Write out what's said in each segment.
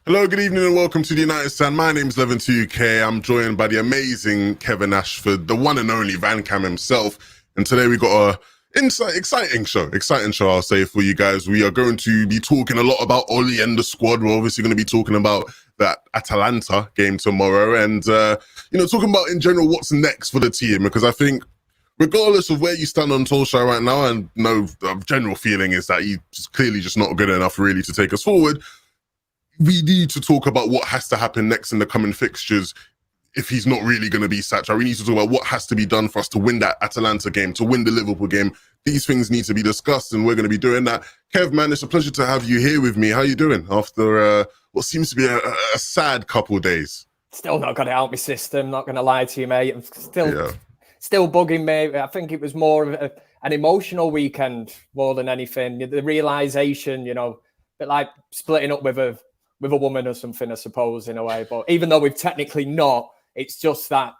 Hello, good evening, and welcome to the United Stand. My name's Levin2UK. I'm joined by the amazing Kevin Ashford, the one and only Van Cam himself. And today we got a exciting show, I'll say, for you guys. We are going to be talking a lot about Ole and the squad. We're obviously going to be talking about that Atalanta game tomorrow, and talking about in general what's next for the team, because I think regardless of where you stand on Solskjaer right now, and the general feeling is that he's clearly just not good enough really to take us forward. We need to talk about what has to happen next in the coming fixtures if he's not really going to be sacked. We need to talk about what has to be done for us to win that Atalanta game, to win the Liverpool game. These things need to be discussed, and we're going to be doing that. Kev, man, it's a pleasure to have you here with me. How are you doing after what seems to be a sad couple of days? Still not got it out my system, not going to lie to you, mate. I'm still bugging me. I think it was more of an emotional weekend more than anything. The realisation, but like splitting up with a woman or something, I suppose, in a way. But even though we've technically not, it's just that,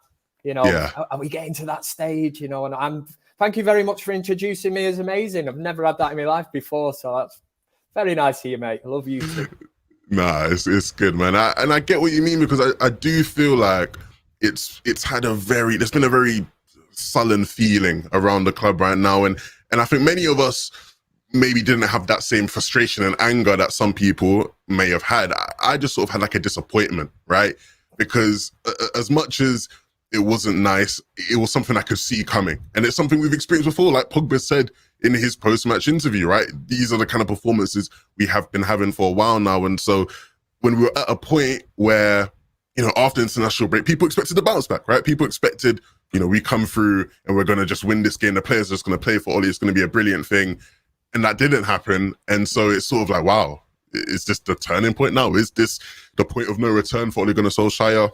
are we getting to that stage, and thank you very much for introducing me as amazing. I've never had that in my life before, so that's very nice of you, mate. I love you too. Nah, it's good, man. I get what you mean, because I do feel like there's been a very sullen feeling around the club right now, and I think many of us maybe didn't have that same frustration and anger that some people may have had. I just sort of had like a disappointment, right? Because as much as it wasn't nice, it was something I could see coming. And it's something we've experienced before, like Pogba said in his post-match interview, right? These are the kind of performances we have been having for a while now. And so when we were at a point where, after international break, people expected to bounce back, right? People expected, we come through and we're going to just win this game. The players are just going to play for Ole. It's going to be a brilliant thing. And that didn't happen. And so it's sort of like, wow, is this the turning point now? Is this the point of no return for Ole Gunnar Solskjaer?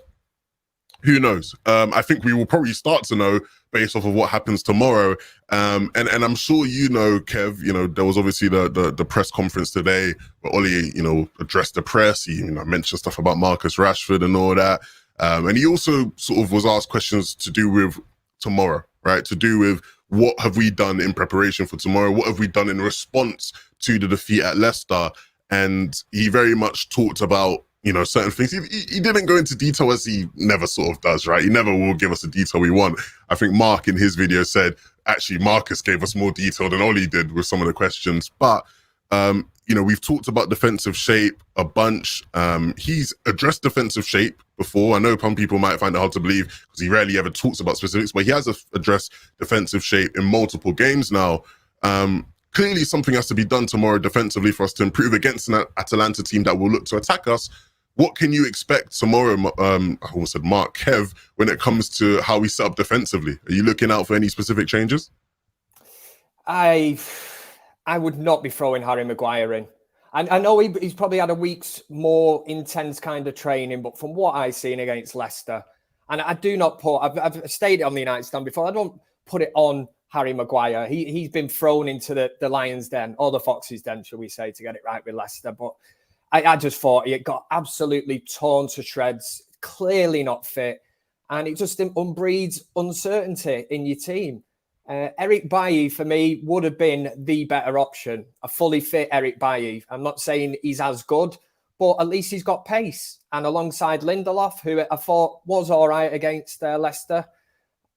Who knows? I think we will probably start to know based off of what happens tomorrow. And I'm sure Kev, there was obviously the press conference today where Ole, addressed the press. He, mentioned stuff about Marcus Rashford and all that. And he also sort of was asked questions to do with tomorrow, right? To do with what have we done in preparation for tomorrow? What have we done in response to the defeat at Leicester? And he very much talked about, certain things. He didn't go into detail, as he never sort of does, right? He never will give us the detail we want. I think Mark in his video said, actually, Marcus gave us more detail than Ole did with some of the questions. But, we've talked about defensive shape a bunch. He's addressed defensive shape before. I know some people might find it hard to believe because he rarely ever talks about specifics, but he has addressed defensive shape in multiple games now. Clearly something has to be done tomorrow defensively for us to improve against an Atalanta team that will look to attack us. What can you expect tomorrow, I almost said Mark, Kev, when it comes to how we set up defensively? Are you looking out for any specific changes? I would not be throwing Harry Maguire in. I know he's probably had a week's more intense kind of training, but from what I've seen against Leicester, and I do not I've stayed on the United stand before, I don't put it on Harry Maguire. He's been thrown into the lion's den, or the fox's den, shall we say, to get it right with Leicester. But I just thought he got absolutely torn to shreds, clearly not fit, and it just breeds uncertainty in your team. Eric Bailly, for me, would have been the better option. A fully fit Eric Bailly. I'm not saying he's as good, but at least he's got pace. And alongside Lindelof, who I thought was all right against Leicester,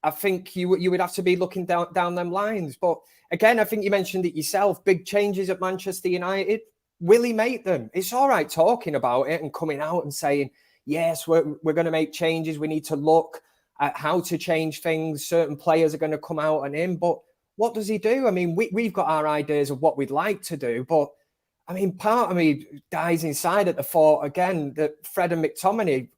I think you would have to be looking down them lines. But again, I think you mentioned it yourself, big changes at Manchester United. Will he make them? It's all right talking about it and coming out and saying, yes, we're going to make changes. We need to look at how to change things. Certain players are going to come out and in. But what does he do? I mean, we've got our ideas of what we'd like to do. But, I mean, part of me dies inside at the thought, again, that Fred and McTominay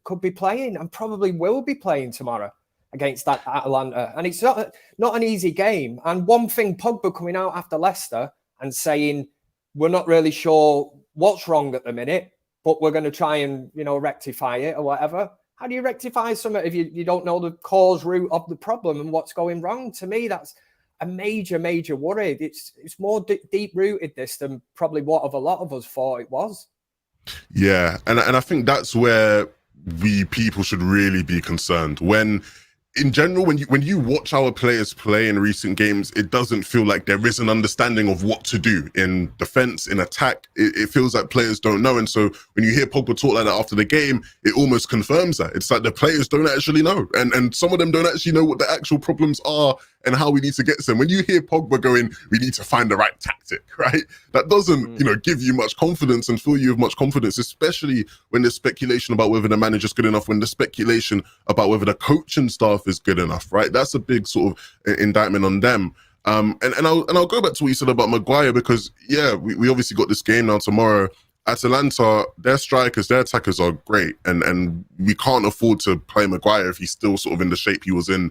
could be playing and probably will be playing tomorrow against that Atalanta. And it's not an easy game. And one thing, Pogba coming out after Leicester and saying, we're not really sure what's wrong at the minute, but we're going to try and, rectify it or whatever. How do you rectify something if you don't know the cause root of the problem and what's going wrong? To me, that's a major, major worry. It's more deep-rooted this than probably what a lot of us thought it was. Yeah, and I think that's where we people should really be concerned. When in general, when you watch our players play in recent games, it doesn't feel like there is an understanding of what to do in defense, in attack. It feels like players don't know. And so when you hear Pogba talk like that after the game, it almost confirms that. It's like the players don't actually know. And some of them don't actually know what the actual problems are and how we need to get to them. When you hear Pogba going, we need to find the right tactic, right? That doesn't, give you much confidence and fill you with much confidence, especially when there's speculation about whether the manager's good enough, when there's speculation about whether the coaching staff is good enough, right? That's a big sort of indictment on them. And I'll go back to what you said about Maguire, because we obviously got this game now tomorrow. Atalanta, their strikers, their attackers are great, and we can't afford to play Maguire if he's still sort of in the shape he was in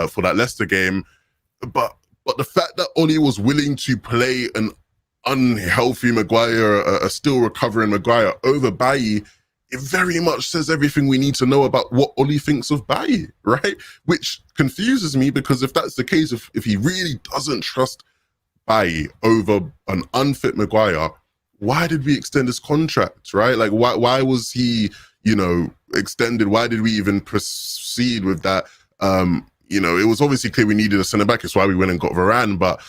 for that Leicester game. But the fact that Ole was willing to play an unhealthy Maguire, a still recovering Maguire over Bailly, it very much says everything we need to know about what Ole thinks of Bailly, right? Which confuses me, because if that's the case, if he really doesn't trust Bailly over an unfit Maguire, why did we extend his contract, right? Like, why was he, extended? Why did we even proceed with that? It was obviously clear we needed a centre-back. It's why we went and got Varane. But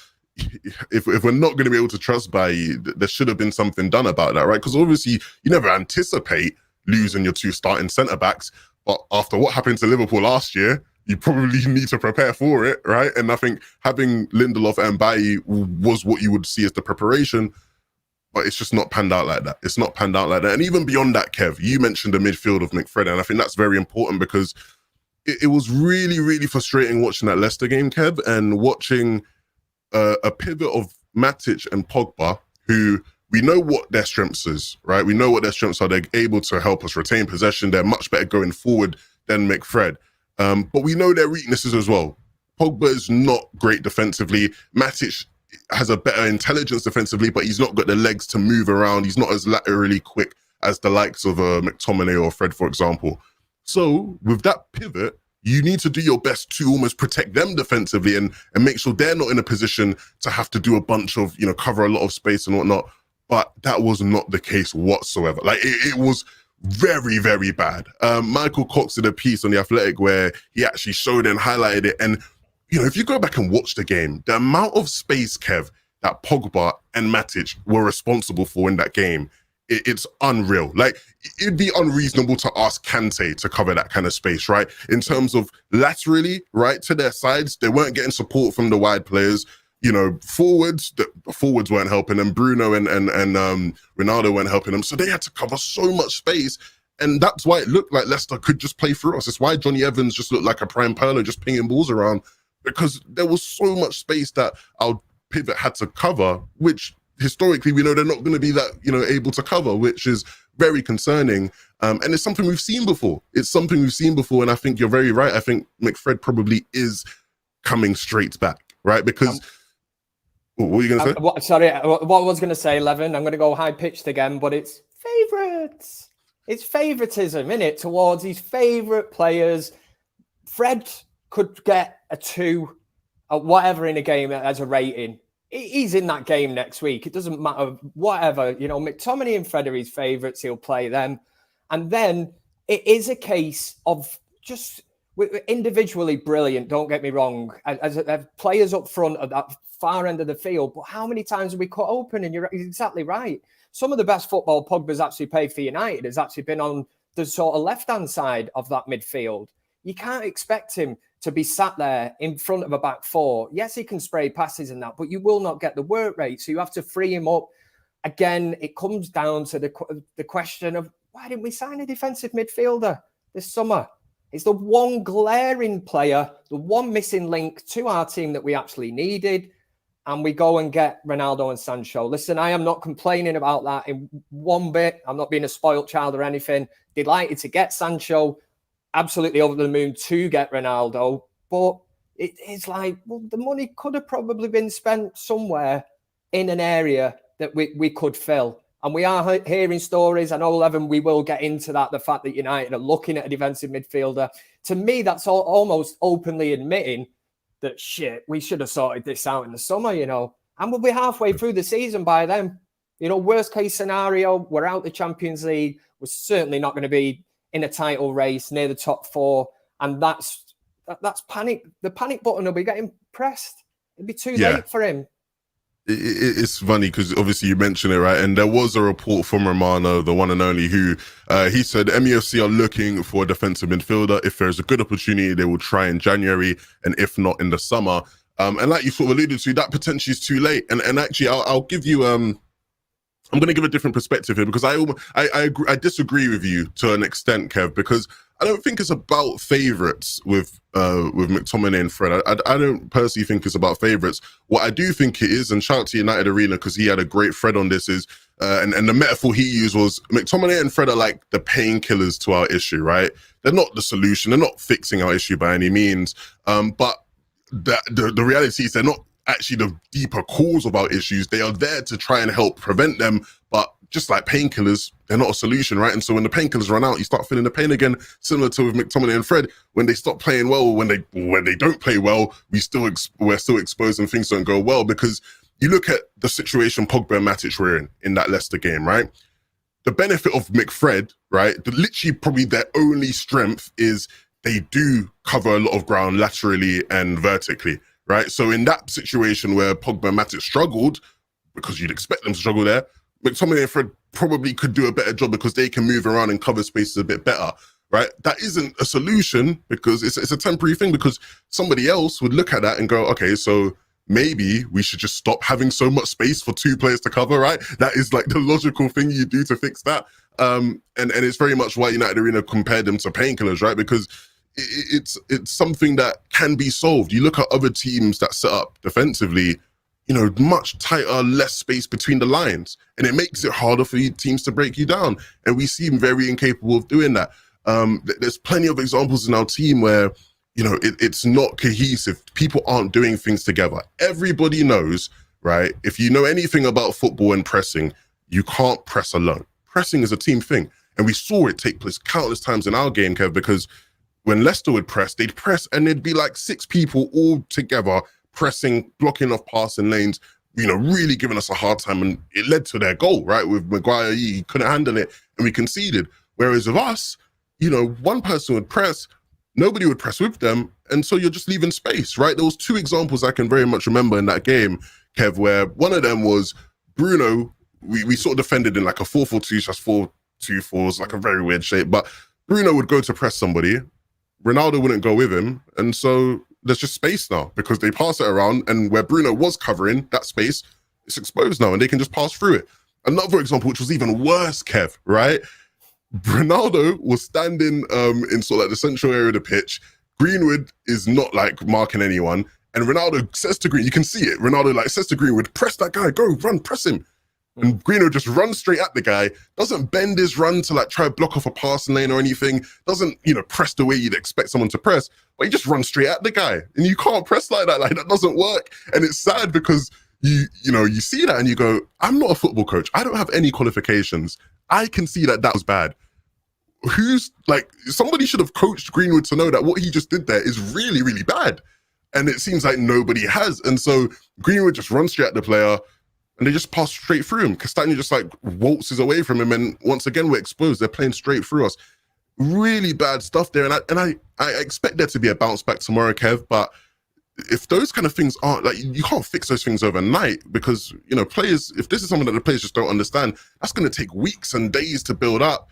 if we're not going to be able to trust Bailly, there should have been something done about that, right? Because obviously you never anticipate losing your two starting centre-backs. But after what happened to Liverpool last year, you probably need to prepare for it, right? And I think having Lindelof and Bailly was what you would see as the preparation. But it's just not panned out like that. It's not panned out like that. And even beyond that, Kev, you mentioned the midfield of McFred, and I think that's very important, because it was really, really frustrating watching that Leicester game, Kev, and watching a pivot of Matic and Pogba, who we know what their strengths is, right? We know what their strengths are. They're able to help us retain possession. They're much better going forward than McFred. But we know their weaknesses as well. Pogba is not great defensively. Matic has a better intelligence defensively, but he's not got the legs to move around. He's not as laterally quick as the likes of McTominay or Fred, for example. So with that pivot, you need to do your best to almost protect them defensively and make sure they're not in a position to have to do a bunch of, cover a lot of space and whatnot. But that was not the case whatsoever. Like, it was very, very bad. Michael Cox did a piece on The Athletic where he actually showed and highlighted it. And if you go back and watch the game, the amount of space, Kev, that Pogba and Matic were responsible for in that game, it's unreal. Like, it'd be unreasonable to ask Kante to cover that kind of space, right? In terms of laterally, right, to their sides, they weren't getting support from the wide players. Forwards, the forwards weren't helping them. Bruno and Ronaldo weren't helping them. So they had to cover so much space. And that's why it looked like Leicester could just play through us. It's why Johnny Evans just looked like a prime pearler just pinging balls around, because there was so much space that our pivot had to cover, which historically we know they're not going to be that, able to cover, which is very concerning. And it's something we've seen before. And I think you're very right. I think McFred probably is coming straight back, right? Because what were you going to say? What I was going to say, Levin, I'm going to go high-pitched again, but it's favourites. It's favouritism, innit, towards his favourite players. Fred could get a 2 or whatever in a game as a rating. He's in that game next week. It doesn't matter, whatever. McTominay and Fred are his favourites. He'll play them. And then it is a case of just individually brilliant, don't get me wrong, as players up front at that far end of the field. But how many times have we cut open? And you're exactly right. Some of the best football Pogba's actually played for United has actually been on the sort of left-hand side of that midfield. You can't expect him to be sat there in front of a back four. Yes, he can spray passes and that, but you will not get the work rate. So you have to free him up. Again, it comes down to the question of, why didn't we sign a defensive midfielder this summer? It's the one glaring player, the one missing link to our team that we actually needed. And we go and get Ronaldo and Sancho. Listen, I am not complaining about that in one bit. I'm not being a spoiled child or anything. Delighted to get Sancho. Absolutely over the moon to get Ronaldo. But it's like, well, the money could have probably been spent somewhere in an area that we could fill. And we are hearing stories. I know, Levin, we will get into that, the fact that United are looking at a defensive midfielder. To me, that's almost openly admitting that, shit, we should have sorted this out in the summer, And we'll be halfway through the season by then. Worst case scenario, we're out the Champions League. We're certainly not going to be in a title race near the top 4. And that's That's panic. The panic button will be getting pressed. It'd be too Yeah. late for him. It's funny because obviously you mentioned it, right? And there was a report from Romano, the one and only, who he said MUFC are looking for a defensive midfielder. If there's a good opportunity, they will try in January, and if not, in the summer. And like you sort of alluded to, that potentially is too late. And actually, I'll give you I'm going to give a different perspective here, because I disagree with you to an extent, Kev, because I don't think it's about favourites with McTominay and Fred. I don't personally think it's about favourites. What I do think it is, and shout out to United Arena because he had a great thread on this, is and the metaphor he used was McTominay and Fred are like the painkillers to our issue, right? They're not the solution. They're not fixing our issue by any means. But the reality is they're not actually the deeper cause of our issues. They are there to try and help prevent them, but just like painkillers, they're not a solution, right? And so when the painkillers run out, you start feeling the pain again, similar to with McTominay and Fred. When they stop playing well, when they don't play well, we're still exposed and things don't go well. Because you look at the situation Pogba and Matic were in that Leicester game, right? The benefit of McFred, right? Literally probably their only strength is they do cover a lot of ground laterally and vertically, right? So in that situation where Pogba and Matic struggled, because you'd expect them to struggle there, McTominay and Fred probably could do a better job because they can move around and cover spaces a bit better, right? That isn't a solution because it's a temporary thing, because somebody else would look at that and go, okay, so maybe we should just stop having so much space for two players to cover, right? That is like the logical thing you do to fix that. And it's very much why United Arena compared them to painkillers, right? Because it's something that can be solved. You look at other teams that set up defensively, you know, much tighter, less space between the lines. And it makes it harder for teams to break you down. And we seem very incapable of doing that. There's plenty of examples in our team where, you know, it's not cohesive. People aren't doing things together. Everybody knows, right? If you know anything about football and pressing, you can't press alone. Pressing is a team thing. And we saw it take place countless times in our game, Kev, because when Leicester would press, they'd press and there'd be like 6 people all together pressing, blocking off passing lanes, you know, really giving us a hard time. And it led to their goal, right? With Maguire, he couldn't handle it and we conceded. Whereas with us, you know, one person would press, nobody would press with them. And so you're just leaving space, right? There was 2 examples I can very much remember in that game, Kev, where one of them was Bruno. We sort of defended in like a 4-4-2/4-2-4, was like a very weird shape. But Bruno would go to press somebody. Ronaldo wouldn't go with him. And so there's just space now because they pass it around, and where Bruno was covering that space, it's exposed now and they can just pass through it. Another example, which was even worse, Kev, right? Ronaldo was standing in sort of like the central area of the pitch. Greenwood is not like marking anyone. And Ronaldo says to Greenwood, you can see it. Ronaldo like says to Greenwood, press that guy, go, run, press him. And Greenwood just runs straight at the guy, doesn't bend his run to like try to block off a passing lane or anything, doesn't, you know, press the way you'd expect someone to press, but he just runs straight at the guy. And you can't press like that doesn't work. And it's sad because you see that and you go, I'm not a football coach. I don't have any qualifications. I can see that was bad. Who's like, somebody should have coached Greenwood to know that what he just did there is really, really bad. And it seems like nobody has. And so Greenwood just runs straight at the player, and they just pass straight through him. Castagna just like waltzes away from him. And once again, we're exposed. They're playing straight through us. Really bad stuff there. And I expect there to be a bounce back tomorrow, Kev. But if those kind of things aren't, like, you can't fix those things overnight, because, you know, players, if this is something that the players just don't understand, that's going to take weeks and days to build up.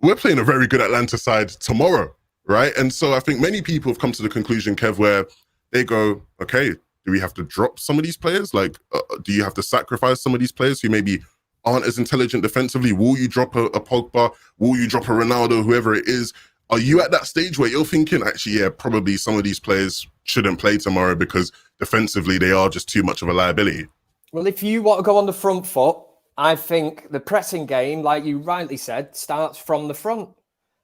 We're playing a very good Atlanta side tomorrow, right? And so I think many people have come to the conclusion, Kev, where they go, okay, do we have to drop some of these players? Like, do you have to sacrifice some of these players who maybe aren't as intelligent defensively? Will you drop a Pogba? Will you drop a Ronaldo, whoever it is? Are you at that stage where you're thinking, actually, yeah, probably some of these players shouldn't play tomorrow because defensively they are just too much of a liability? Well, if you want to go on the front foot, I think the pressing game, like you rightly said, starts from the front.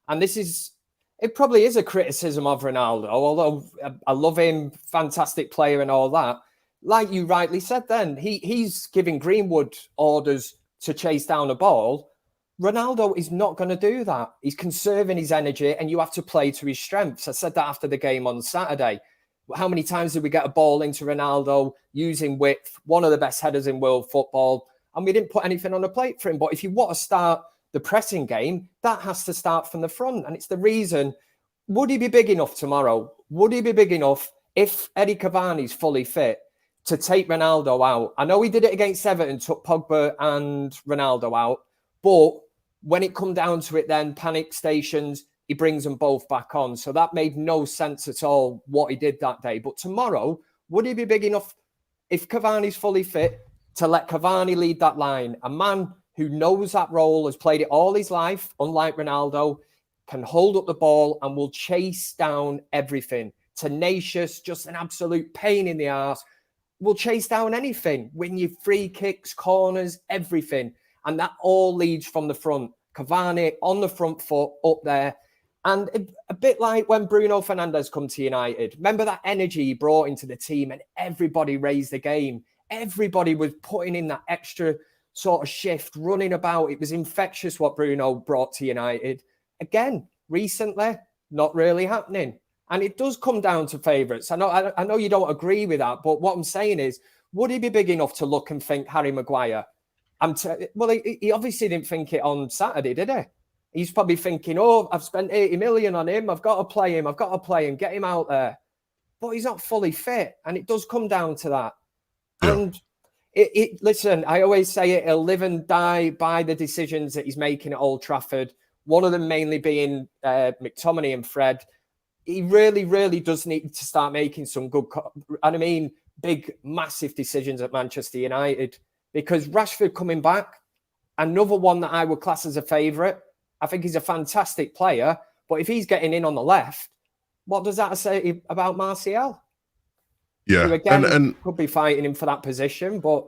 And it probably is a criticism of Ronaldo, although I love him, fantastic player and all that. Like you rightly said then, he's giving Greenwood orders to chase down a ball. Ronaldo is not going to do that. He's conserving his energy, and you have to play to his strengths. I said that after the game on Saturday. How many times did we get a ball into Ronaldo using width, one of the best headers in world football, and we didn't put anything on the plate for him? But if you want to start the pressing game, that has to start from the front. And it's the reason would he be big enough tomorrow? Would he be big enough if Eddie Cavani's fully fit to take Ronaldo out? I know he did it against Everton, took Pogba and Ronaldo out, but when it come down to it, then panic stations, he brings them both back on. So that made no sense at all what he did that day. But tomorrow, would he be big enough if Cavani's fully fit to let Cavani lead that line? A man who knows that role, has played it all his life, unlike Ronaldo, can hold up the ball and will chase down everything. Tenacious, just an absolute pain in the arse. Will chase down anything, win you free kicks, corners, everything. And that all leads from the front. Cavani on the front foot, up there. And a bit like when Bruno Fernandes come to United. Remember that energy he brought into the team and everybody raised the game. Everybody was putting in that extra sort of shift, running about. It was infectious what Bruno brought to United. Again, recently, not really happening. And it does come down to favourites. I know you don't agree with that, but what I'm saying is, would he be big enough to look and think Harry Maguire? Well, he obviously didn't think it on Saturday, did he? He's probably thinking, oh, I've spent 80 million on him. I've got to play him, get him out there. But he's not fully fit. And it does come down to that. Yeah. And listen, I always say it, he'll live and die by the decisions that he's making at Old Trafford. One of them mainly being McTominay and Fred. He really, really does need to start making some good, big, massive decisions at Manchester United. Because Rashford coming back, another one that I would class as a favourite. I think he's a fantastic player, but if he's getting in on the left, what does that say about Martial? Yeah, who again and could be fighting him for that position, but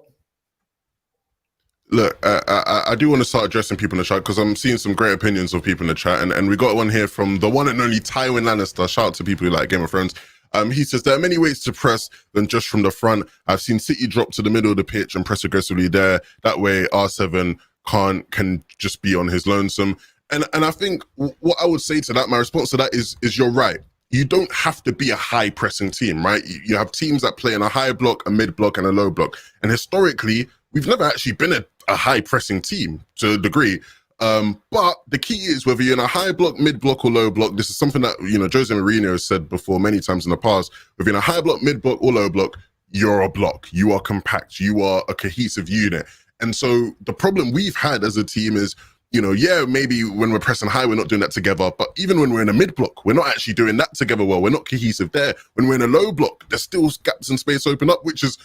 look, I do want to start addressing people in the chat because I'm seeing some great opinions of people in the chat, and we got one here from the one and only Tywin Lannister. Shout out to people who like Game of Thrones. He says, there are many ways to press than just from the front. I've seen City drop to the middle of the pitch and press aggressively there. That way, R7 can just be on his lonesome. And I think what I would say to that, my response to that is you're right. You don't have to be a high pressing team, right? You have teams that play in a high block, a mid block, and a low block. And historically, we've never actually been a high pressing team to a degree. But the key is whether you're in a high block, mid block, or low block. This is something that, Jose Mourinho has said before many times in the past. Whether you're in a high block, mid block, or low block, you're a block. You are compact. You are a cohesive unit. And so the problem we've had as a team is, maybe when we're pressing high, we're not doing that together. But even when we're in a mid block, we're not actually doing that together well. We're not cohesive there. When we're in a low block, there's still gaps and space open up, which is,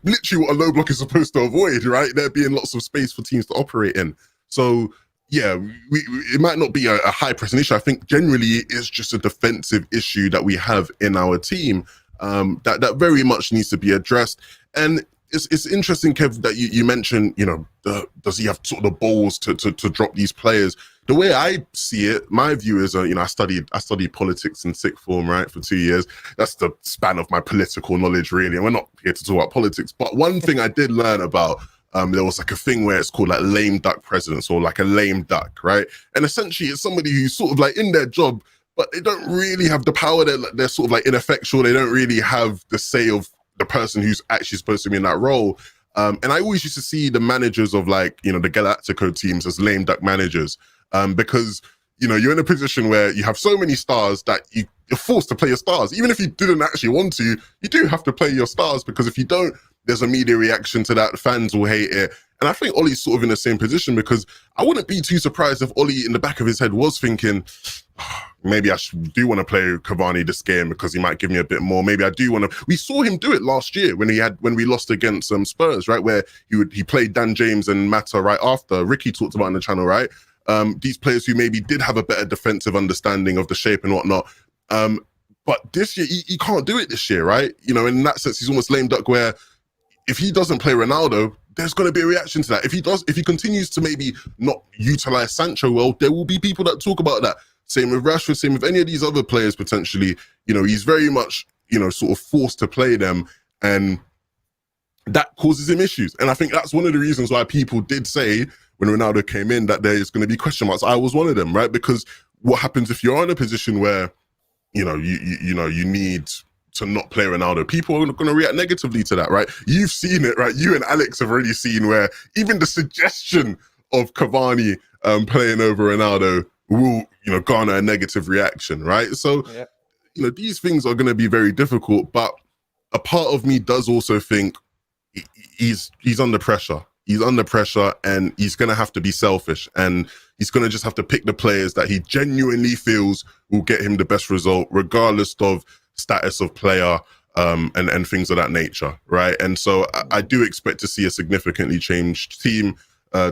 literally what a low block is supposed to avoid, right? There being lots of space for teams to operate in. So, yeah, it might not be a high pressing issue. I think generally it is just a defensive issue that we have in our team that very much needs to be addressed. And it's interesting, Kev, that you mentioned, does he have sort of the balls to drop these players? The way I see it, my view is, I studied politics in sixth form, right, for 2 years. That's the span of my political knowledge, really. And we're not here to talk about politics. But one thing I did learn about, there was like a thing where it's called like lame duck presidents, or like a lame duck, right? And essentially it's somebody who's sort of like in their job, but they don't really have the power. They're sort of like ineffectual. They don't really have the say of the person who's actually supposed to be in that role. And I always used to see the managers of the Galactico teams as lame duck managers, because, you're in a position where you have so many stars that you're forced to play your stars. Even if you didn't actually want to, you do have to play your stars, because if you don't, there's a media reaction to that. Fans will hate it. And I think Ollie's sort of in the same position, because I wouldn't be too surprised if Ollie in the back of his head was thinking, maybe I do want to play Cavani this game because he might give me a bit more. Maybe I do want to. We saw him do it last year when we lost against Spurs, right? Where he played Dan James and Mata right after. Ricky talked about on the channel, right? These players who maybe did have a better defensive understanding of the shape and whatnot. But this year, he can't do it this year, right? In that sense, he's almost lame duck, where if he doesn't play Ronaldo, there's going to be a reaction to that. If he continues to maybe not utilize Sancho well, there will be people that talk about that. Same with Rashford, same with any of these other players potentially. He's very much, sort of forced to play them, and that causes him issues. And I think that's one of the reasons why people did say when Ronaldo came in that there is going to be question marks. I was one of them, right? Because what happens if you're in a position where, you need to not play Ronaldo? People are going to react negatively to that, right? You've seen it, right? You and Alex have already seen where even the suggestion of Cavani playing over Ronaldo will, garner a negative reaction, right? So, Yeah. these things are going to be very difficult, but a part of me does also think he's under pressure. He's under pressure, and he's going to have to be selfish, and he's going to just have to pick the players that he genuinely feels will get him the best result, regardless of status of player, and things of that nature, right? And so I do expect to see a significantly changed team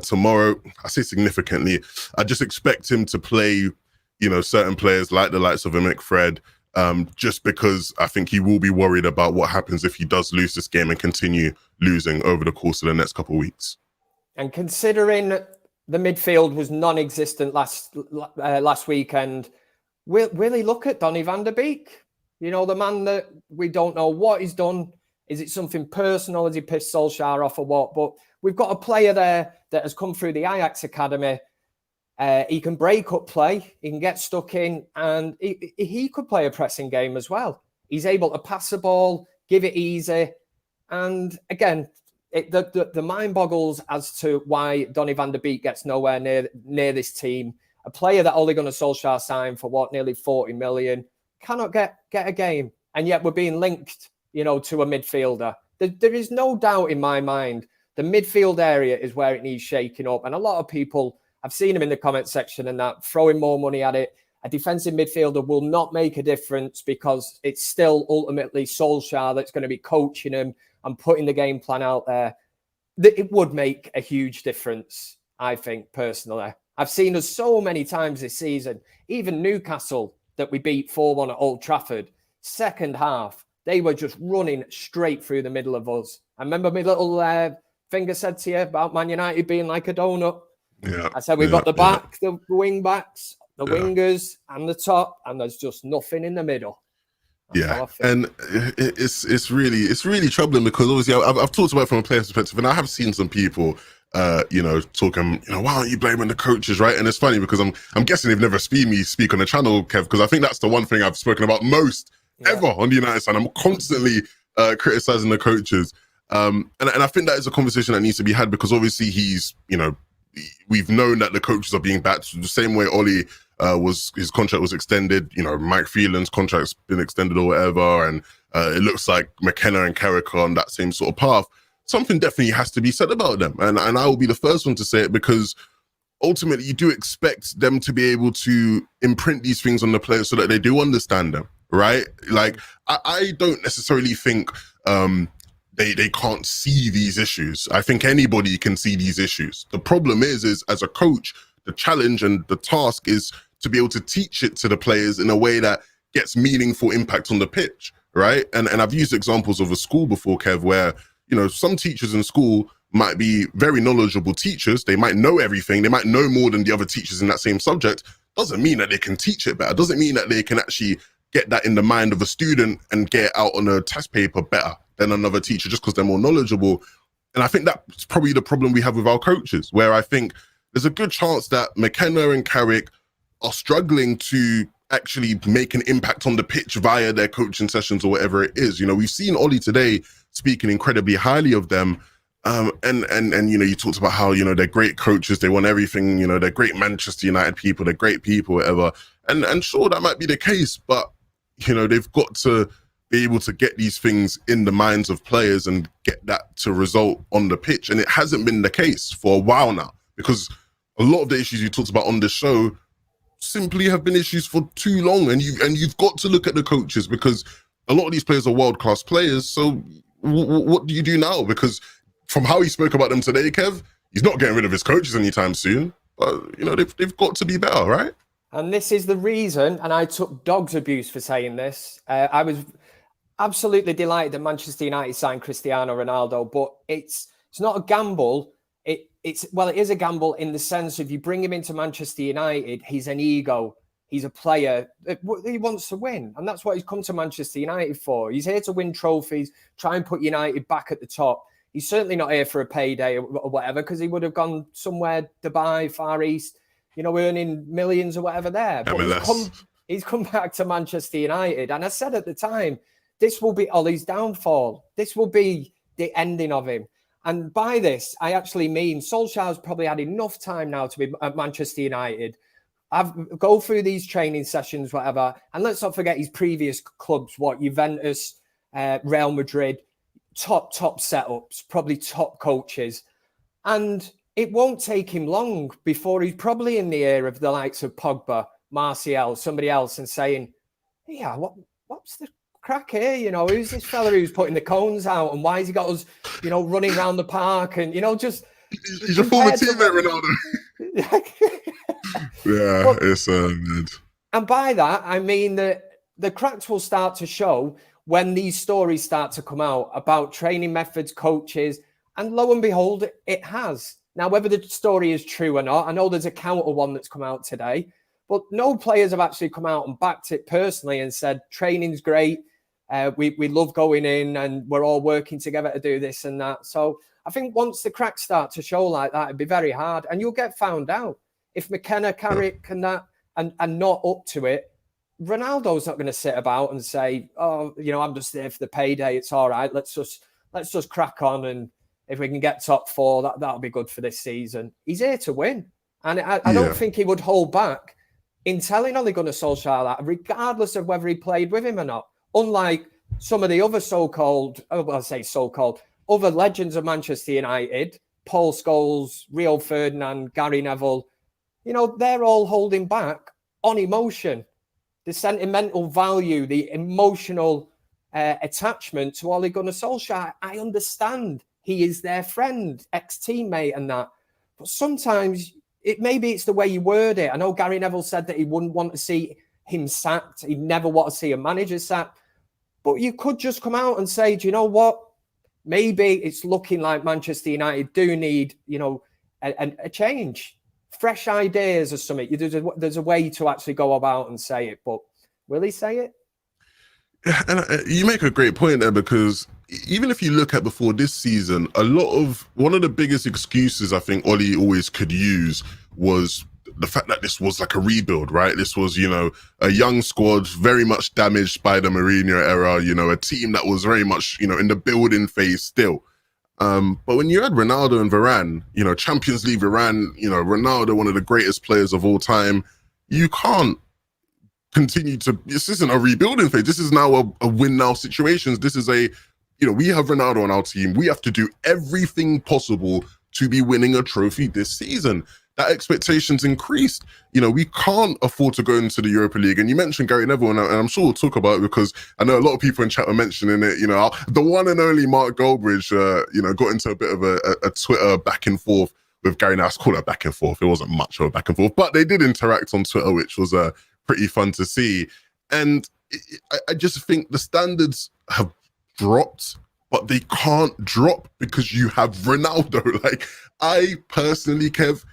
tomorrow. I say significantly. I just expect him to play, certain players like the likes of a McFred, just because I think he will be worried about what happens if he does lose this game and continue losing over the course of the next couple of weeks. And considering the midfield was non-existent last weekend, will he look at Donny van der Beek? The man that we don't know what he's done. Is it something personal? Has he pissed Solskjaer off or what? But we've got a player there that has come through the Ajax academy. He can break up play. He can get stuck in, and he could play a pressing game as well. He's able to pass the ball, give it easy. And again, the mind boggles as to why Donny van der Beek gets nowhere near this team. A player that Ole Gunnar Solskjaer signed for nearly 40 million, cannot get a game. And yet we're being linked, to a midfielder. There is no doubt in my mind, the midfield area is where it needs shaking up. And a lot of people, I've seen him in the comment section and that, throwing more money at it. A defensive midfielder will not make a difference because it's still ultimately Solskjaer that's going to be coaching him and putting the game plan out there. It would make a huge difference, I think, personally. I've seen us so many times this season, even Newcastle that we beat 4-1 at Old Trafford, second half, they were just running straight through the middle of us. I remember my little finger said to you about Man United being like a donut. Yeah, I said we've got the back, the wing backs, the wingers, and the top, and there's just nothing in the middle. That's and it's really troubling because obviously I've talked about it from a player's perspective, and I have seen some people, talking, why aren't you blaming the coaches, right? And it's funny because I'm guessing they've never seen me speak on the channel, Kev, because I think that's the one thing I've spoken about most ever on the United side. I'm constantly criticizing the coaches, and I think that is a conversation that needs to be had because obviously he's, we've known that the coaches are being backed the same way Ole his contract was extended. Mike Phelan's contract's been extended or whatever, and it looks like McKenna and Carrick are on that same sort of path. Something definitely has to be said about them, and I will be the first one to say it because ultimately you do expect them to be able to imprint these things on the players so that they do understand them, right? Like I don't necessarily think they can't see these issues. I think anybody can see these issues. The problem is as a coach, the challenge and the task is to be able to teach it to the players in a way that gets meaningful impact on the pitch, right? And I've used examples of a school before, Kev, where, some teachers in school might be very knowledgeable teachers. They might know everything. They might know more than the other teachers in that same subject. Doesn't mean that they can teach it better. Doesn't mean that they can actually get that in the mind of a student and get it out on a test paper better than another teacher just because they're more knowledgeable. And I think that's probably the problem we have with our coaches, where I think there's a good chance that McKenna and Carrick are struggling to actually make an impact on the pitch via their coaching sessions or whatever it is. We've seen Ole today speaking incredibly highly of them. And you talked about how, they're great coaches. They want everything, they're great Manchester United people. They're great people, whatever. And sure, that might be the case, but, they've got to be able to get these things in the minds of players and get that to result on the pitch. And it hasn't been the case for a while now, because a lot of the issues you talked about on this show simply have been issues for too long. And you've got to look at the coaches, because a lot of these players are world-class players. So what do you do now? Because from how he spoke about them today, Kev, he's not getting rid of his coaches anytime soon. But, they've got to be better, right? And this is the reason, and I took dog's abuse for saying this. I was absolutely delighted that Manchester United signed Cristiano Ronaldo, but it's not a gamble. It is a gamble in the sense of you bring him into Manchester United, he's an ego. He's a player. He wants to win. And that's what he's come to Manchester United for. He's here to win trophies, try and put United back at the top. He's certainly not here for a payday or whatever, because he would have gone somewhere, Dubai, Far East, earning millions or whatever there. But he's come back to Manchester United. And I said at the time, this will be Ole's downfall. This will be the ending of him. And by this, I actually mean Solskjaer's probably had enough time now to be at Manchester United. Go through these training sessions, whatever, and let's not forget his previous clubs, Juventus, Real Madrid, top setups, probably top coaches. And it won't take him long before he's probably in the ear of the likes of Pogba, Martial, somebody else, and saying, yeah, what's the crack here? You know, who's this fella who's putting the cones out, and why has he got us, you know, running around the park? And, you know, just... He's your former teammate, Ronaldo. Yeah, it's mad. And by that, I mean that the cracks will start to show when these stories start to come out about training methods, coaches, and lo and behold, it has. Now, whether the story is true or not, I know there's a counter one that's come out today, but no players have actually come out and backed it personally and said, training's great, we love going in and we're all working together to do this and that. So I think once the cracks start to show like that, it'd be very hard and you'll get found out. If McKenna, Carrick and that and not up to it, Ronaldo's not going to sit about and say, oh, you know, I'm just there for the payday. It's all right. Let's just crack on. And if we can get top 4, that'll be good for this season. He's here to win. And I don't think he would hold back in telling Ole Gunnar Solskjaer that, regardless of whether he played with him or not. Unlike some of the other other legends of Manchester United, Paul Scholes, Rio Ferdinand, Gary Neville, you know, they're all holding back on emotion. The sentimental value, the emotional attachment to Ole Gunnar Solskjaer. I understand he is their friend, ex-teammate and that. But sometimes maybe it's the way you word it. I know Gary Neville said that he wouldn't want to see him sacked. He'd never want to see a manager sacked. But you could just come out and say, do you know what? Maybe it's looking like Manchester United do need, you know, a change. Fresh ideas or something. There's a way to actually go about and say it, but will he say it? Yeah, and you make a great point there, because even if you look at before this season, one of the biggest excuses I think Ole always could use was the fact that this was like a rebuild, right? This was, you know, a young squad, very much damaged by the Mourinho era, you know, a team that was very much, you know, in the building phase still. But when you had Ronaldo and Varane, you know, Champions League Varane, you know, Ronaldo, one of the greatest players of all time, you can't continue to, this isn't a rebuilding phase. This is now a win now situation. This is you know, we have Ronaldo on our team. We have to do everything possible to be winning a trophy this season. That expectations increased. You know, we can't afford to go into the Europa League. And you mentioned Gary Neville, and I'm sure we'll talk about it because I know a lot of people in chat were mentioning it. You know, the one and only Mark Goldbridge, you know, got into a bit of a Twitter back and forth with Gary Neville. I call it back and forth. It wasn't much of a back and forth, but they did interact on Twitter, which was pretty fun to see. And I just think the standards have dropped, but they can't drop because you have Ronaldo. Like, I personally, Kev,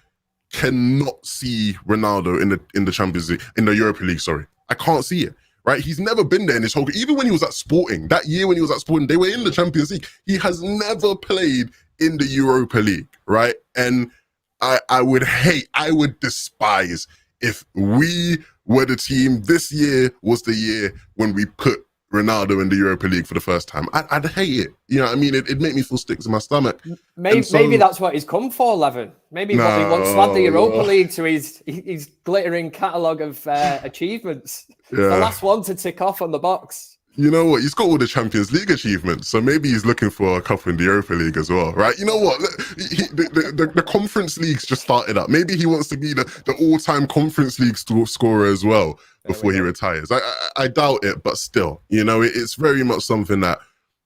cannot see Ronaldo in the Champions League, in the Europa League, sorry. I can't see it, right? He's never been there in his whole, even when he was at Sporting, that year when he was at Sporting, they were in the Champions League. He has never played in the Europa League, right? And I would despise if we were the team, this year was the year when we put Ronaldo in the Europa League for the first time. I'd hate it. You know what I mean? It'd make me feel sticks in my stomach. Maybe that's what he's come for, Levin. Maybe what he wants to add the Europa League to his glittering catalogue of achievements. Yeah. The last one to tick off on the box. You know what? He's got all the Champions League achievements, so maybe he's looking for a couple in the Europa League as well, right? You know what? The Conference League's just started up. Maybe he wants to be the all-time Conference League scorer as well before he retires. I doubt it, but still, you know, it's very much something that,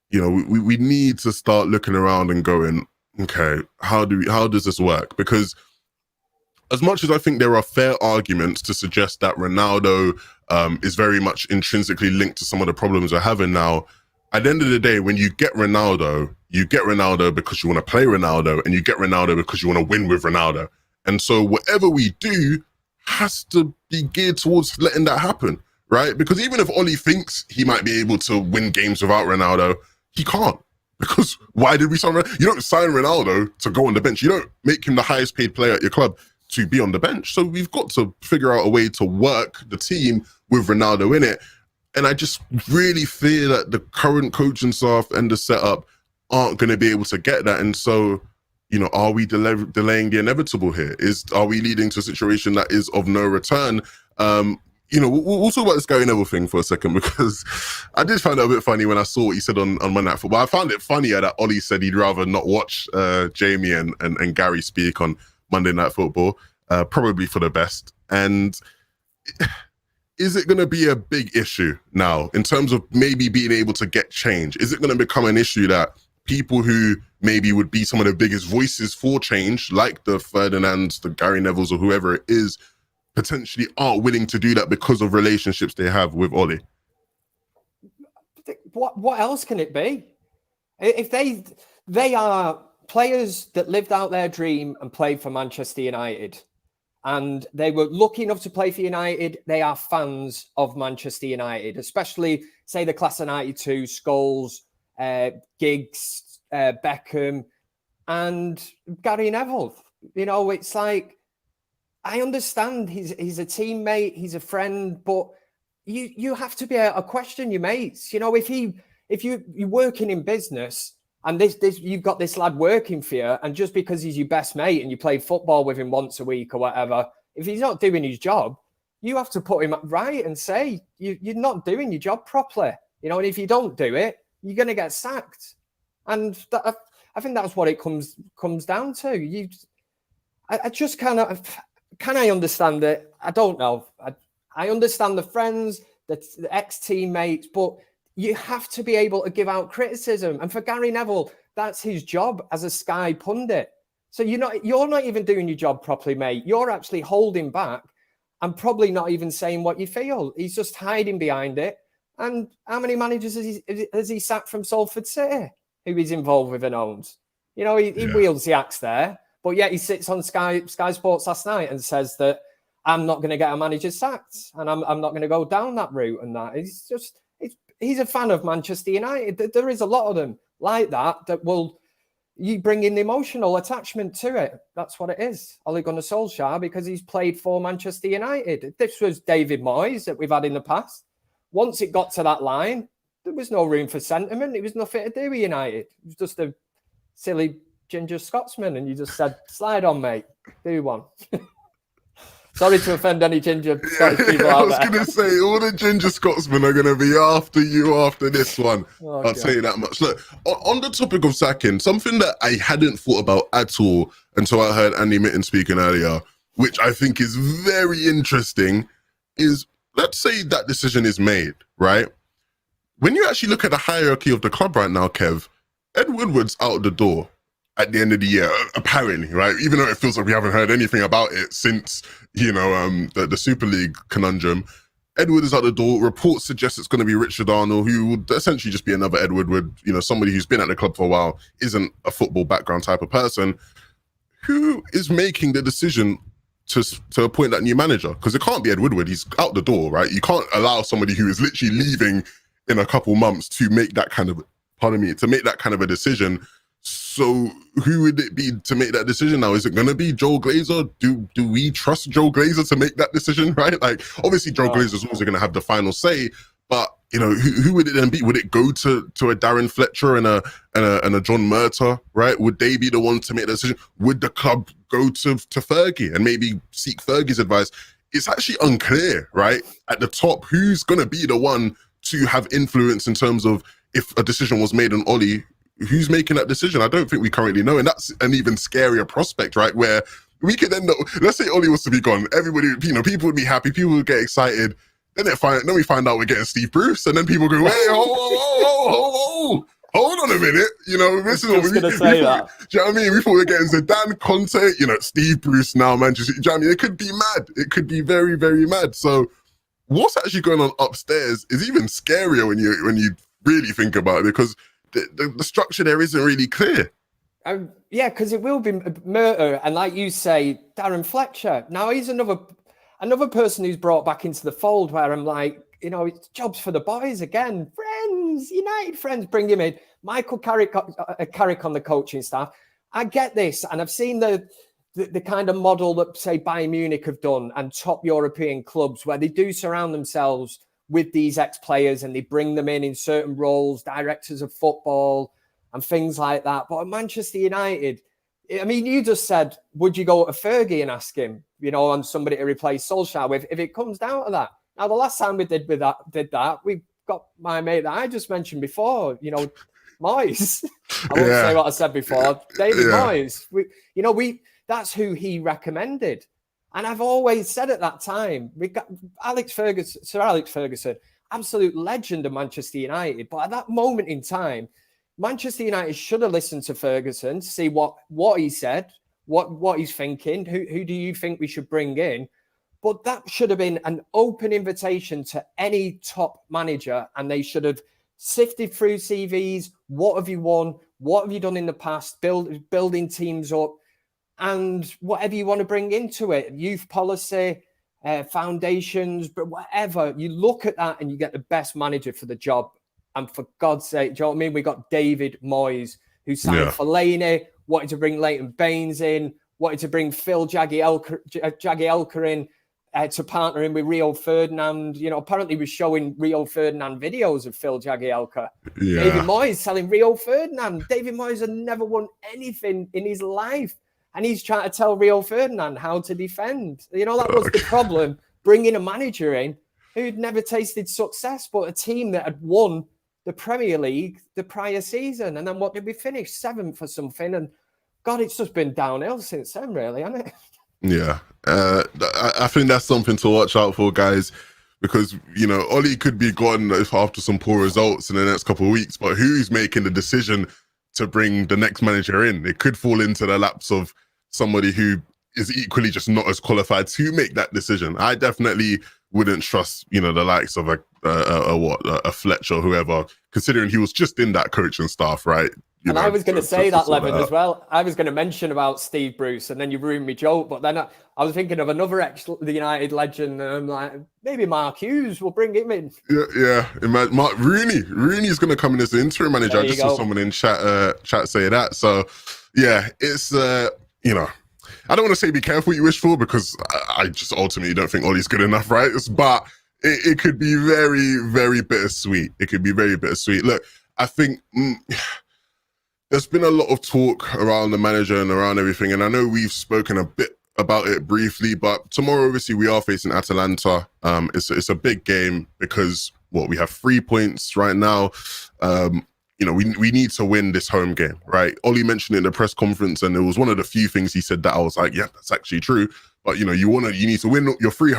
you know, we need to start looking around and going, okay, how does this work? Because as much as I think there are fair arguments to suggest that Ronaldo is very much intrinsically linked to some of the problems we're having now, at the end of the day, when you get Ronaldo because you want to play Ronaldo, and you get Ronaldo because you want to win with Ronaldo. And so whatever we do has to be geared towards letting that happen, right? Because even if Ole thinks he might be able to win games without Ronaldo, he can't. Because why did we sign Ronaldo? You don't sign Ronaldo to go on the bench. You don't make him the highest paid player at your club to be on the bench. So we've got to figure out a way to work the team with Ronaldo in it. And I just really fear that the current coaching staff and the setup aren't going to be able to get that. And so are we delaying the inevitable here? Are we leading to a situation that is of no return? We'll talk about this Gary Neville thing for a second, because I did find it a bit funny when I saw what he said on Monday Night Football. I found it funnier that Ollie said he'd rather not watch Jamie and Gary speak on Monday Night Football, probably for the best. And is it going to be a big issue now in terms of maybe being able to get change? Is it going to become an issue that people who maybe would be some of the biggest voices for change, like the Ferdinands, the Gary Nevilles, or whoever it is, potentially aren't willing to do that because of relationships they have with Ollie? What else can it be? If they are players that lived out their dream and played for Manchester United, and they were lucky enough to play for United, they are fans of Manchester United, especially, say, the class of 92, Scholes, Giggs, Beckham, and Gary Neville. It's like, I understand he's a teammate, he's a friend, but you have to be able to question your mates. If you're working in business and this you've got this lad working for you, and just because he's your best mate and you play football with him once a week or whatever, if he's not doing his job, you have to put him right and say you're not doing your job properly. And if you don't do it, you're going to get sacked. And I think that's what it comes down to. I just kind of. Can I understand it? I don't know. I understand the friends, the ex-teammates, but you have to be able to give out criticism. And for Gary Neville, that's his job as a Sky pundit. So you're not even doing your job properly, mate. You're actually holding back and probably not even saying what you feel. He's just hiding behind it. And how many managers has he sacked from Salford City who he's involved with and owns? He wields the axe there. But yet he sits on Sky Sports last night and says that I'm not going to get a manager sacked and I'm not going to go down that route and that. He's a fan of Manchester United. There is a lot of them like that you bring in the emotional attachment to it. That's what it is. Ole Gunnar Solskjaer, because he's played for Manchester United. This was David Moyes that we've had in the past. Once it got to that line, there was no room for sentiment. It was nothing to do with United. It was just a silly ginger Scotsman, and you just said, slide on, mate, do one. Sorry to offend any ginger Scottish people out there. I was going to say, all the ginger Scotsmen are going to be after you after this one. I'll tell you that much. Look, on the topic of sacking, something that I hadn't thought about at all until I heard Andy Mitten speaking earlier, which I think is very interesting, is, let's say that decision is made, right? When you actually look at the hierarchy of the club right now, Kev, Ed Woodward's out the door at the end of the year, apparently, right? Even though it feels like we haven't heard anything about it since, the Super League conundrum. Ed Woodward is out the door. Reports suggest it's going to be Richard Arnold, who would essentially just be another Ed Woodward, somebody who's been at the club for a while, isn't a football background type of person. Who is making the decision to appoint that new manager? Because it can't be Ed Woodward. He's out the door, right? You can't allow somebody who is literally leaving in a couple months to make that kind of a decision. So who would it be to make that decision now? Is it going to be Joel Glazer? Do we trust Joel Glazer to make that decision, right? Like, obviously Joel Glazer's always going to have the final say, but who would it then be? Would it go to a Darren Fletcher and a John Murtaugh, right? Would they be the ones to make the decision? Would the club go to Fergie and maybe seek Fergie's advice? It's actually unclear, right? At the top, who's going to be the one to have influence in terms of if a decision was made on Ollie, who's making that decision? I don't think we currently know. And that's an even scarier prospect, right? Where we could end up, let's say Ollie was to be gone, everybody, people would be happy, people would get excited. Then we find out we're getting Steve Bruce, and then people go, hey, hold on a minute. This is what we do. Do you know what I mean? We thought we were getting Zidane, Conte, Steve Bruce now, Manchester. Do you know what I mean? It could be mad. It could be very, very mad. So what's actually going on upstairs is even scarier when you really think about it, because the structure there isn't really clear. Yeah, because it will be Murtaugh, and like you say, Darren Fletcher. Now he's another person who's brought back into the fold where I'm like, it's jobs for the boys again. Friends, United friends, bring him in. Michael Carrick on the coaching staff. I get this, and I've seen the kind of model that, say, Bayern Munich have done and top European clubs, where they do surround themselves with these ex-players and they bring them in certain roles, directors of football and things like that. But at Manchester United, I mean, you just said, would you go to Fergie and ask him, on somebody to replace Solskjaer with, if it comes down to that? Now, the last time we did that, we got my mate that I just mentioned before, Moyes. I won't say what I said before. David Moyes. That's who he recommended. And I've always said at that time, we got Sir Alex Ferguson, absolute legend of Manchester United. But at that moment in time, Manchester United should have listened to Ferguson to see what he said, what he's thinking, who do you think we should bring in? But that should have been an open invitation to any top manager, and they should have sifted through CVs. What have you won? What have you done in the past? Building teams up, and whatever you want to bring into it, youth policy, foundations, but whatever. You look at that and you get the best manager for the job. And for God's sake, do you know what I mean? We got David Moyes, who signed Fellaini, wanted to bring Leighton Baines in, wanted to bring Phil Jagielka in to partner in with Rio Ferdinand. Apparently we're showing Rio Ferdinand videos of Phil Jagielka. Yeah. David Moyes selling Rio Ferdinand. David Moyes had never won anything in his life. And he's trying to tell Rio Ferdinand how to defend. That was the problem, bringing a manager in who'd never tasted success, but a team that had won the Premier League the prior season. And then what did we finish? 7th or something. And God, it's just been downhill since then, really, hasn't it? Yeah. I think that's something to watch out for, guys, because, Ole could be gone after some poor results in the next couple of weeks, but who's making the decision to bring the next manager in? It could fall into the laps of somebody who is equally just not as qualified to make that decision. I definitely wouldn't trust, the likes of a Fletcher or whoever, considering he was just in that coaching staff, right? I was going to say that, Levin, as well. I was going to mention about Steve Bruce, and then you ruined me joke. But then I was thinking of another the United legend, and I'm like, maybe Mark Hughes, we'll bring him in. Yeah. Mark Rooney's going to come in as the interim manager. I just saw someone in chat say that. So, yeah, it's I don't want to say be careful what you wish for, because I just ultimately don't think Ole's good enough, right? But it could be very, very bittersweet. It could be very bittersweet. Look, I think there's been a lot of talk around the manager and around everything, and I know we've spoken a bit about it briefly, but tomorrow, obviously, we are facing Atalanta. It's a big game because, we have 3 points right now. We need to win this home game, right? Ole mentioned it in the press conference, and it was one of the few things he said that I was like, yeah, that's actually true. But, you need to win your 3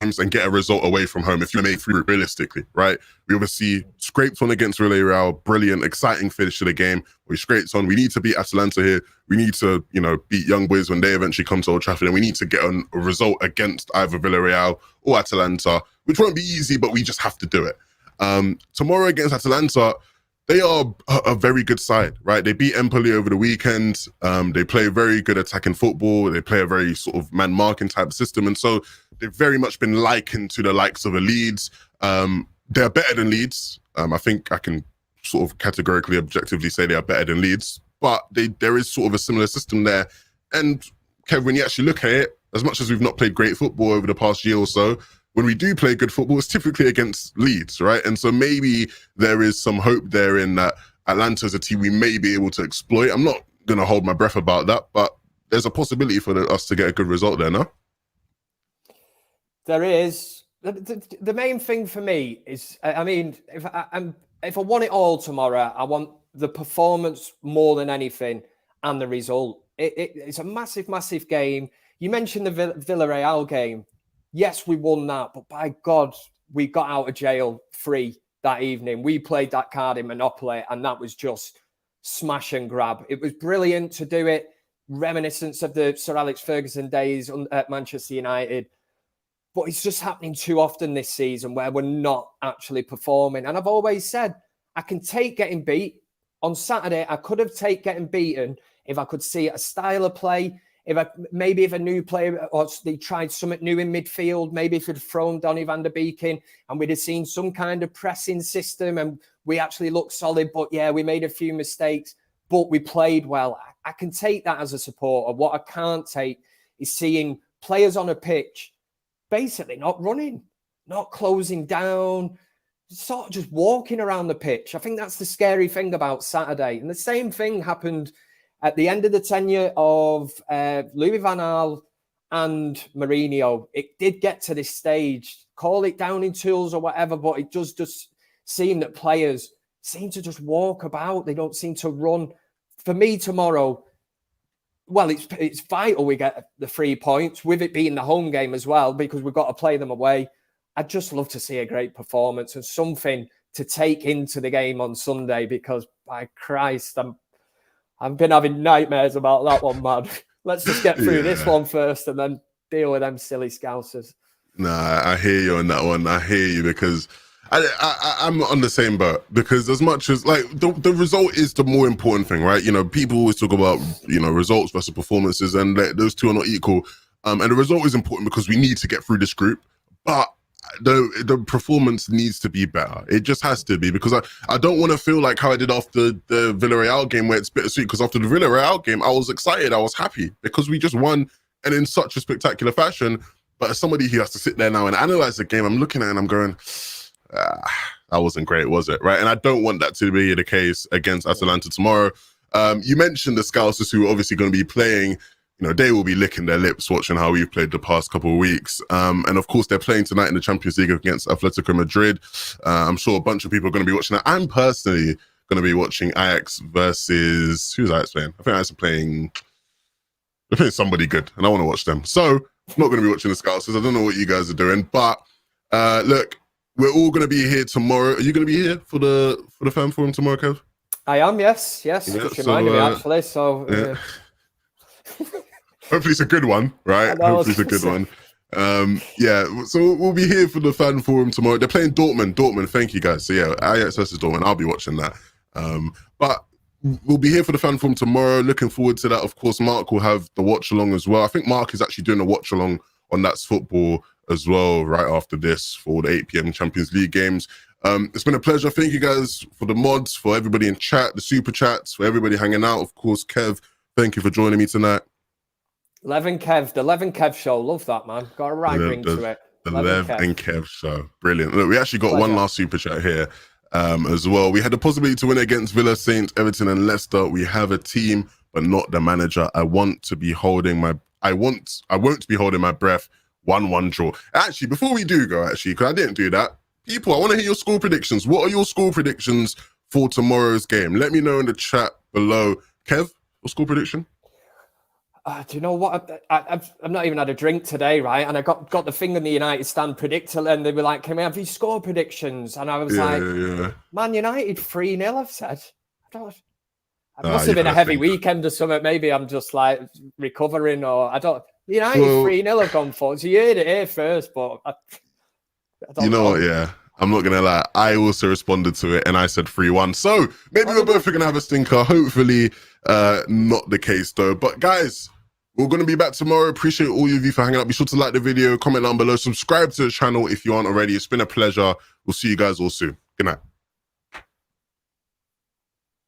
games and get a result away from home if you make 3 realistically, right? We obviously scraped on against Villarreal, brilliant, exciting finish to the game. We scraped on. We need to beat Atalanta here. We need to, beat Young Boys when they eventually come to Old Trafford, and we need to get a result against either Villarreal or Atalanta, which won't be easy, but we just have to do it. Tomorrow against Atalanta, they are a very good side, right? They beat Empoli over the weekend. They play very good attacking football. They play a very sort of man-marking type system. And so they've very much been likened to the likes of a Leeds. They're better than Leeds. I think I can sort of categorically, objectively say they are better than Leeds. But there is sort of a similar system there. And, Kev, when you actually look at it, as much as we've not played great football over the past year or so, when we do play good football, it's typically against Leeds, right? And so maybe there is some hope there in that Atalanta is a team we may be able to exploit. I'm not going to hold my breath about that, but there's a possibility for us to get a good result there, no? There is. The main thing for me is, I mean, if I want it all tomorrow, I want the performance more than anything and the result. It's a massive, massive game. You mentioned the Villarreal game. Yes, we won that, but by God, we got out of jail free that evening. We played that card in Monopoly, and that was just smash and grab. It was brilliant to do it, reminiscence of the Sir Alex Ferguson days at Manchester United. But it's just happening too often this season where we're not actually performing. And I've always said, I can take getting beat. On Saturday, I could have taken getting beaten if I could see a style of play. If a new player, or they tried something new in midfield, maybe if they'd thrown Donny van der Beek in and we'd have seen some kind of pressing system and we actually looked solid, but yeah, we made a few mistakes, but we played well. I can take that as a supporter. What I can't take is seeing players on a pitch basically not running, not closing down, sort of just walking around the pitch. I think that's the scary thing about Saturday. And the same thing happened at the end of the tenure of Louis van Gaal and Mourinho, it did get to this stage, call it down in tools or whatever, but it does just seem that players seem to just walk about. They don't seem to run. For me tomorrow, well, it's vital we get the 3 points, with it being the home game as well, because we've got to play them away. I'd just love to see a great performance and something to take into the game on Sunday, because by Christ, I've been having nightmares about that one, man. Let's just get through this one first and then deal with them silly Scousers. Nah, I hear you on that one. I hear you, because I'm on the same boat, because as much as like the result is the more important thing, right? You know, people always talk about, you know, results versus performances, and those two are not equal. And the result is important because we need to get through this group, but the performance needs to be better. It just has to be, because I don't want to feel like how I did after the Villarreal game, where it's bittersweet, because after the Villarreal game, I was excited, I was happy, because we just won, and in such a spectacular fashion. But as somebody who has to sit there now and analyze the game, I'm looking at it and I'm going, that wasn't great, was it? Right? And I don't want that to be the case against Atalanta tomorrow. You mentioned the Scousers, who are obviously going to be playing. You know, they will be licking their lips watching how we've played the past couple of weeks. And of course, they're playing tonight in the Champions League against Atletico Madrid. I'm sure a bunch of people are going to be watching that. I'm personally going to be watching Ajax versus, who's Ajax playing? I think Ajax are playing somebody good, and I want to watch them. So I'm not going to be watching the Scousers. I don't know what you guys are doing, but look, we're all going to be here tomorrow. Are you going to be here for the fan forum tomorrow, Kev? I am, yes. Yeah, Just reminded me, actually. So. Yeah. Hopefully it's a good one, right? Hopefully it's a good one. Yeah, so we'll be here for the fan forum tomorrow. They're playing Dortmund. Thank you, guys. So yeah, Ajax versus Dortmund. I'll be watching that. But we'll be here for the fan forum tomorrow. Looking forward to that. Of course, Mark will have the watch along as well. I think Mark is actually doing a watch along on That's Football as well, right after this, for the 8 p.m. Champions League games. It's been a pleasure. Thank you guys for the mods, for everybody in chat, the super chats, for everybody hanging out. Of course, Kev, thank you for joining me tonight. The 11 Kev show. Love that, man. Got a right ring to it. The Lev and Kev show. Brilliant. Look, we actually got one last super chat here as well. We had the possibility to win against Villa, Saints, Everton and Leicester. We have a team, but not the manager. I won't be holding my breath. 1-1 draw. Actually, before we do go, because I didn't do that, people, I want to hear your score predictions. What are your score predictions for tomorrow's game? Let me know in the chat below. Kev, your score prediction? Do you know what? I've not even had a drink today, right? And I got the thing on the United stand predictor, and they were like, "Can we have your score predictions?" And I was Man United 3-0. I've said. It must have been a heavy weekend or something. Maybe I'm just like recovering, or I don't. United 3-0 have gone for. So you heard it here first, but I don't know what? Yeah. I'm not going to lie. I also responded to it and I said 3-1. So maybe we're both going to have a stinker. Hopefully not the case though. But guys, we're going to be back tomorrow. Appreciate all of you for hanging out. Be sure to like the video, comment down below, subscribe to the channel if you aren't already. It's been a pleasure. We'll see you guys all soon. Good night.